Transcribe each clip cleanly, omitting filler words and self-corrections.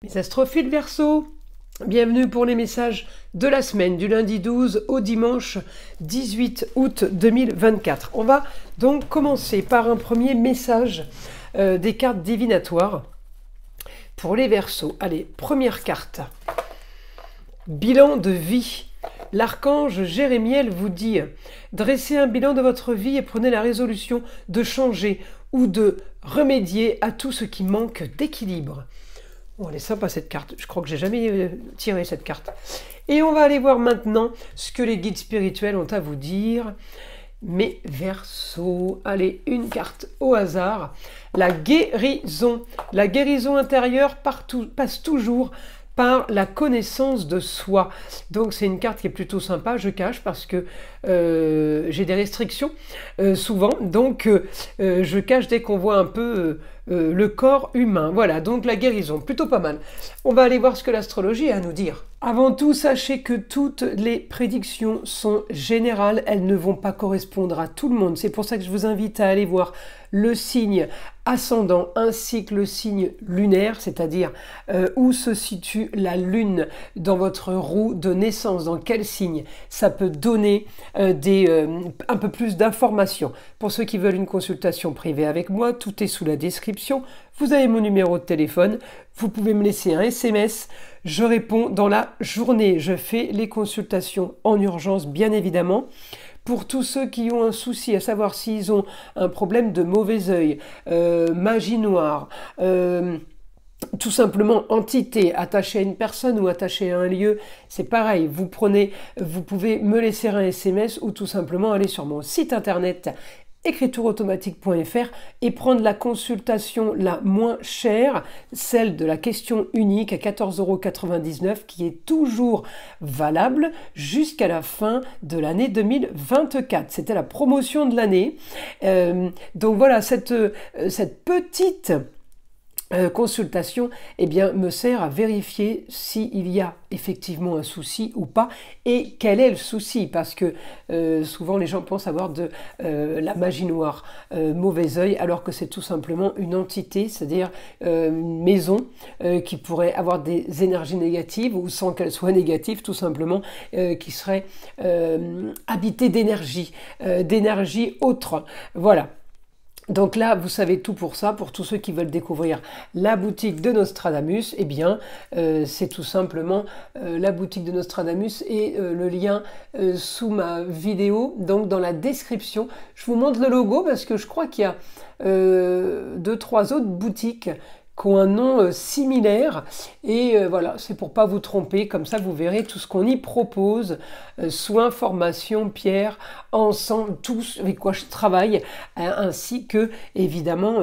Les astrophiles Verseau, bienvenue pour les messages de la semaine, du lundi 12 au dimanche 18 août 2024. On va donc commencer par un premier message des cartes divinatoires pour les Verseaux. Allez, première carte. Bilan de vie. L'archange Jérémiel vous dit « Dressez un bilan de votre vie et prenez la résolution de changer ou de remédier à tout ce qui manque d'équilibre. » Bon, elle est sympa cette carte, je crois que j'ai jamais tiré cette carte. Et on va aller voir maintenant ce que les guides spirituels ont à vous dire. Mes Verseaux, allez, une carte au hasard. La guérison. La guérison intérieure passe toujours par la connaissance de soi. Donc c'est une carte qui est plutôt sympa, je cache, parce que j'ai des restrictions souvent, donc je cache dès qu'on voit un peu le corps humain. Voilà, donc la guérison, plutôt pas mal. On va aller voir ce que l'astrologie a à nous dire. Avant tout, sachez que toutes les prédictions sont générales, elles ne vont pas correspondre à tout le monde. C'est pour ça que je vous invite à aller voir le signe ascendant ainsi que le signe lunaire, c'est-à-dire où se situe la lune dans votre roue de naissance, dans quel signe. Ça peut donner un peu plus d'informations. Pour ceux qui veulent une consultation privée avec moi, tout est sous la description. Vous avez mon numéro de téléphone, vous pouvez me laisser un SMS, je réponds dans la journée. Je fais les consultations en urgence, bien évidemment. Pour tous ceux qui ont un souci, à savoir s'ils ont un problème de mauvais œil, magie noire, tout simplement entité attachée à une personne ou attachée à un lieu, c'est pareil, vous pouvez me laisser un SMS ou tout simplement aller sur mon site internet écritureautomatique.fr et prendre la consultation la moins chère, celle de la question unique à 14,99 € qui est toujours valable jusqu'à la fin de l'année 2024. C'était la promotion de l'année. Donc voilà, cette petite consultation me sert à vérifier s'il y a effectivement un souci ou pas et quel est le souci, parce que souvent les gens pensent avoir de la magie noire, mauvais œil, alors que c'est tout simplement une entité, c'est-à-dire une maison qui pourrait avoir des énergies négatives ou sans qu'elles soient négatives, tout simplement qui serait habitée d'énergie autre. Voilà. Donc là, vous savez tout pour ça. Pour tous ceux qui veulent découvrir la boutique de Nostradamus, c'est tout simplement la boutique de Nostradamus et le lien sous ma vidéo, donc dans la description. Je vous montre le logo parce que je crois qu'il y a 2-3 autres boutiques qui ont un nom similaire et voilà, c'est pour pas vous tromper, comme ça vous verrez tout ce qu'on y propose, soins, formation, pierre, ensemble, tout avec quoi je travaille, ainsi que évidemment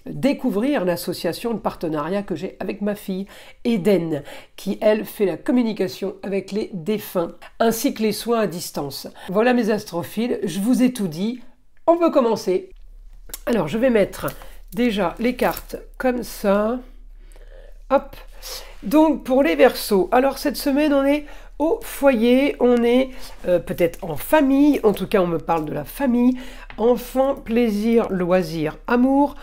découvrir l'association de partenariat que j'ai avec ma fille Eden, qui elle fait la communication avec les défunts, ainsi que les soins à distance. Voilà mes astrophiles, je vous ai tout dit, on peut commencer. Alors je vais mettre déjà les cartes comme ça, hop. Donc pour les Verseaux, alors cette semaine on est au foyer, on est peut-être en famille, en tout cas on me parle de la famille, enfants, plaisir, loisirs, amour.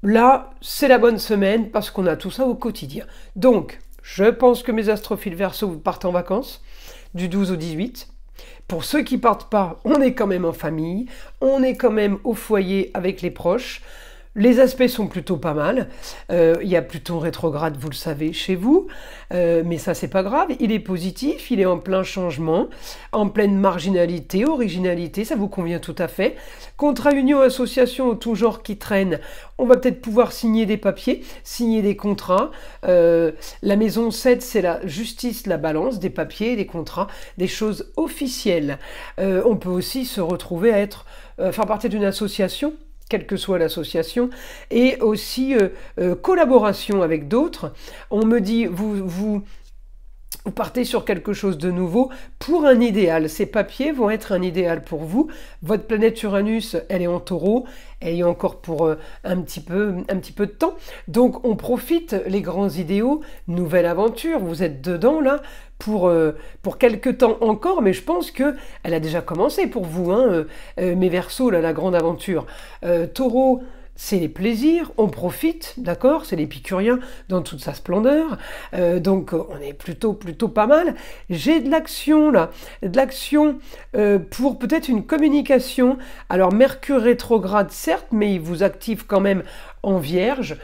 Là c'est la bonne semaine parce qu'on a tout ça au quotidien. Donc je pense que mes astrophiles Verseaux, vous partez en vacances du 12 au 18. Pour ceux qui partent pas, on est quand même en famille, on est quand même au foyer avec les proches. Les aspects sont plutôt pas mal. Il y a Pluton rétrograde, vous le savez, chez vous. Mais ça, c'est pas grave. Il est positif, il est en plein changement, en pleine marginalité, originalité. Ça vous convient tout à fait. Contrat, union, association, tout genre qui traîne. On va peut-être pouvoir signer des papiers, signer des contrats. La maison 7, c'est la justice, la balance, des papiers, des contrats, des choses officielles. On peut aussi se retrouver à faire partie d'une association, quelle que soit l'association, et aussi collaboration avec d'autres. On me dit, vous partez sur quelque chose de nouveau pour un idéal. Ces papiers vont être un idéal pour vous. Votre planète Uranus, elle est en Taureau, elle y est encore pour un petit peu de temps. Donc on profite, les grands idéaux, nouvelle aventure, vous êtes dedans là, pour quelques temps encore, mais je pense que elle a déjà commencé pour vous, hein, mes Verseaux, là, la grande aventure. Taureau, c'est les plaisirs, on profite, d'accord? C'est l'épicurien dans toute sa splendeur, donc on est plutôt pas mal. J'ai de l'action là, de l'action pour peut-être une communication. Alors Mercure rétrograde certes, mais il vous active quand même en Vierge,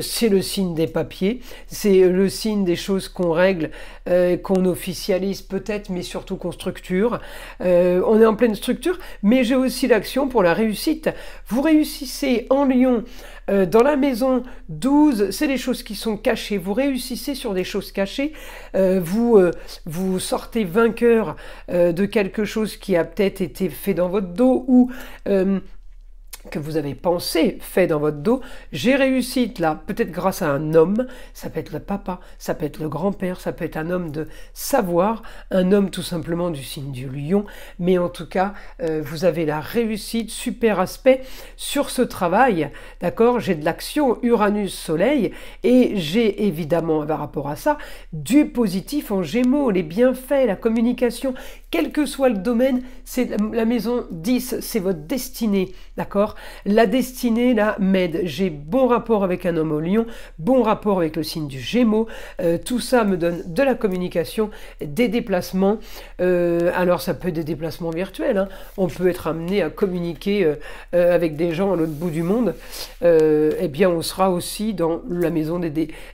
c'est le signe des papiers, c'est le signe des choses qu'on règle, qu'on officialise peut-être, mais surtout qu'on structure. On est en pleine structure, mais j'ai aussi l'action pour la réussite. Vous réussissez en Lion, dans la maison 12, c'est les choses qui sont cachées. Vous réussissez sur des choses cachées. Vous sortez vainqueur de quelque chose qui a peut-être été fait dans votre dos ou que vous avez pensé, fait dans votre dos. J'ai réussi là, peut-être grâce à un homme, ça peut être le papa, ça peut être le grand-père, ça peut être un homme de savoir, un homme tout simplement du signe du lion, mais en tout cas, vous avez la réussite, super aspect sur ce travail, d'accord? J'ai de l'action, Uranus-Soleil, et j'ai évidemment, par rapport à ça, du positif en Gémeaux, les bienfaits, la communication, quel que soit le domaine, c'est la maison 10, c'est votre destinée, d'accord? La destinée, là, m'aide. J'ai bon rapport avec un homme au lion, bon rapport avec le signe du Gémeaux. Tout ça me donne de la communication, des déplacements. Alors, ça peut être des déplacements virtuels. Hein. On peut être amené à communiquer avec des gens à l'autre bout du monde. Eh bien, on sera aussi dans la maison de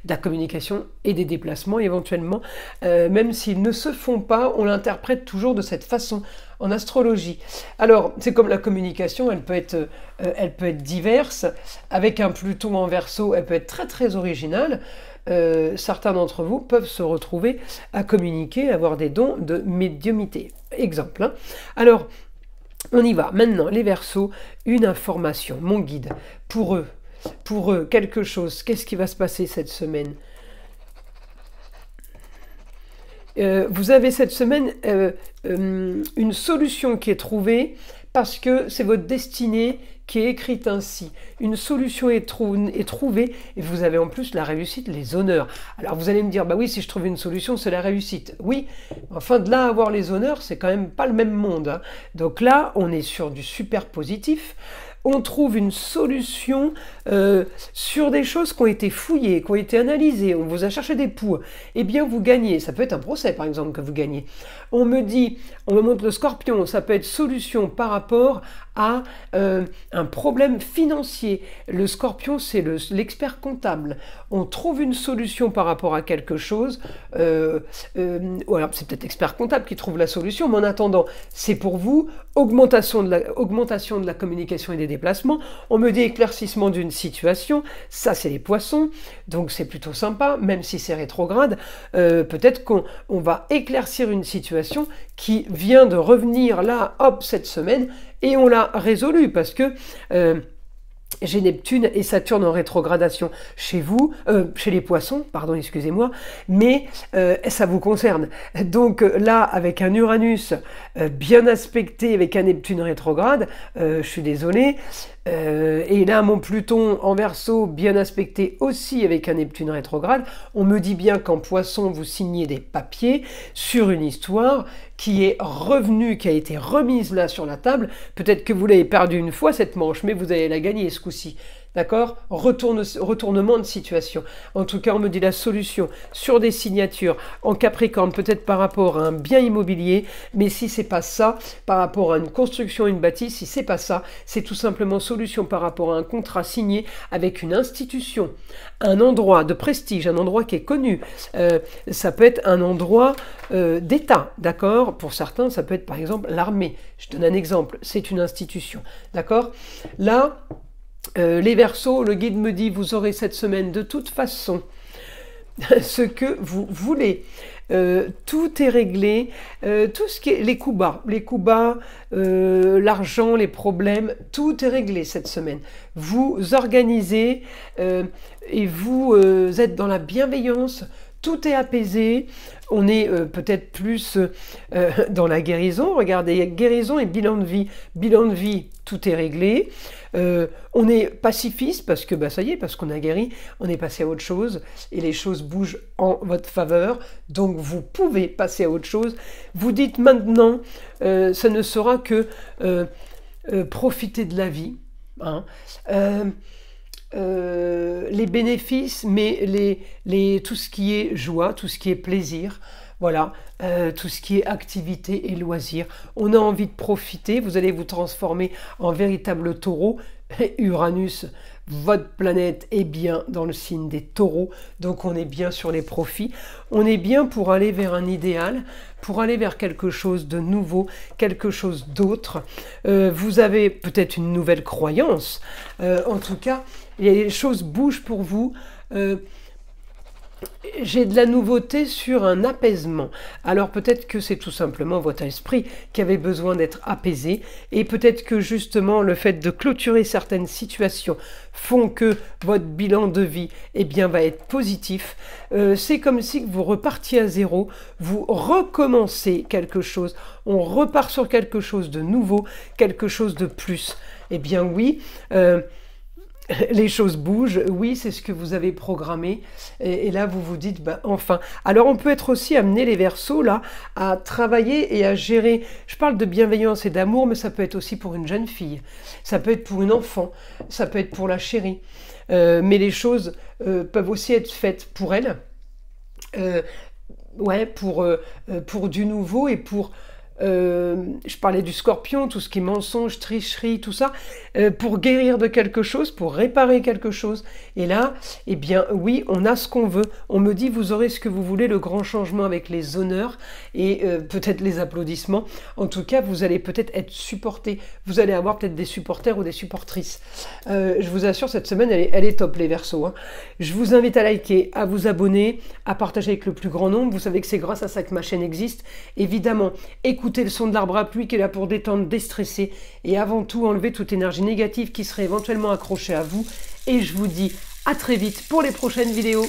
la communication et des déplacements, éventuellement. Même s'ils ne se font pas, on l'interprète toujours de cette façon en astrologie. Alors, c'est comme la communication, elle peut être diverse. Avec un Pluton en Verseau, elle peut être très originale. Certains d'entre vous peuvent se retrouver à communiquer, avoir des dons de médiumnité. Exemple. Hein. Alors, on y va. Maintenant, les Verseaux, une information, mon guide. Pour eux, quelque chose. Qu'est-ce qui va se passer cette semaine ? Vous avez cette semaine une solution qui est trouvée parce que c'est votre destinée qui est écrite ainsi. Une solution est trouvée et vous avez en plus la réussite, les honneurs. Alors vous allez me dire, bah oui, si je trouve une solution, c'est la réussite. Oui, enfin de là à avoir les honneurs, c'est quand même pas le même monde. Hein. Donc là, on est sur du super positif. On trouve une solution sur des choses qui ont été fouillées, qui ont été analysées, on vous a cherché des poux, eh bien vous gagnez, ça peut être un procès par exemple que vous gagnez. On me montre le Scorpion, ça peut être solution par rapport à un problème financier. Le Scorpion, c'est l'expert comptable. On trouve une solution par rapport à quelque chose, ou alors c'est peut-être l'expert comptable qui trouve la solution, mais en attendant, c'est pour vous, augmentation de la communication et des déplacements. On me dit éclaircissement d'une situation, ça c'est les Poissons, donc c'est plutôt sympa, même si c'est rétrograde. Peut-être qu'on va éclaircir une situation qui vient de revenir là, hop, cette semaine, et on l'a résolu parce que j'ai Neptune et Saturne en rétrogradation chez vous, chez les Poissons, pardon, excusez-moi, mais ça vous concerne. Donc là, avec un Uranus bien aspecté, avec un Neptune rétrograde, je suis désolé, et là, mon Pluton en Verseau, bien aspecté aussi avec un Neptune rétrograde, on me dit bien qu'en Poisson, vous signez des papiers sur une histoire qui est revenue, qui a été remise là sur la table. Peut-être que vous l'avez perdu une fois, cette manche, mais vous allez la gagner ce coup-ci. D'accord? Retournement de situation. En tout cas, on me dit la solution sur des signatures en Capricorne, peut-être par rapport à un bien immobilier, mais si c'est pas ça, par rapport à une construction, une bâtisse, si c'est pas ça, c'est tout simplement solution par rapport à un contrat signé avec une institution, un endroit de prestige, un endroit qui est connu. Ça peut être un endroit d'État, d'accord? Pour certains, ça peut être par exemple l'armée. Je donne un exemple, c'est une institution, d'accord? Là, les Verseaux, le guide me dit, vous aurez cette semaine de toute façon ce que vous voulez. Tout est réglé, tout ce qui est les coups bas, l'argent, les problèmes, tout est réglé cette semaine. Vous organisez et vous êtes dans la bienveillance, tout est apaisé. On est peut-être plus dans la guérison. Regardez, guérison et bilan de vie. Bilan de vie, tout est réglé. On est pacifiste parce que bah, ça y est, parce qu'on a guéri, on est passé à autre chose et les choses bougent en votre faveur. Donc vous pouvez passer à autre chose. Vous dites maintenant, ça ne sera que profiter de la vie. Hein. les bénéfices, mais tout ce qui est joie, tout ce qui est plaisir, voilà, tout ce qui est activité et loisirs. On a envie de profiter, vous allez vous transformer en véritable taureau. Uranus, votre planète est bien dans le signe des taureaux, donc on est bien sur les profits. On est bien pour aller vers un idéal, pour aller vers quelque chose de nouveau, quelque chose d'autre. Vous avez peut-être une nouvelle croyance. En tout cas, les choses bougent pour vous. J'ai de la nouveauté sur un apaisement. Alors peut-être que c'est tout simplement votre esprit qui avait besoin d'être apaisé, et peut-être que justement le fait de clôturer certaines situations font que votre bilan de vie va être positif. C'est comme si vous repartiez à zéro, vous recommencez quelque chose, on repart sur quelque chose de nouveau, quelque chose de plus. Eh bien oui, les choses bougent, oui, c'est ce que vous avez programmé, et là vous vous dites, enfin. Alors on peut être aussi amené, les Verseaux, là, à travailler et à gérer, je parle de bienveillance et d'amour, mais ça peut être aussi pour une jeune fille, ça peut être pour une enfant, ça peut être pour la chérie, mais les choses peuvent aussi être faites pour elle, ouais, pour du nouveau et pour... je parlais du Scorpion, tout ce qui est mensonge, tricherie, tout ça, pour guérir de quelque chose, pour réparer quelque chose. Et là, eh bien oui, on a ce qu'on veut. On me dit, vous aurez ce que vous voulez, le grand changement avec les honneurs et peut-être les applaudissements. En tout cas, vous allez peut-être être supporté. Vous allez avoir peut-être des supporters ou des supportrices. Je vous assure, cette semaine, elle est top, les Verseaux, hein. Je vous invite à liker, à vous abonner, à partager avec le plus grand nombre. Vous savez que c'est grâce à ça que ma chaîne existe. Évidemment, écoutez le son de l'arbre à pluie qui est là pour détendre, déstresser et avant tout enlever toute énergie négative qui serait éventuellement accrochée à vous. Et je vous dis à très vite pour les prochaines vidéos.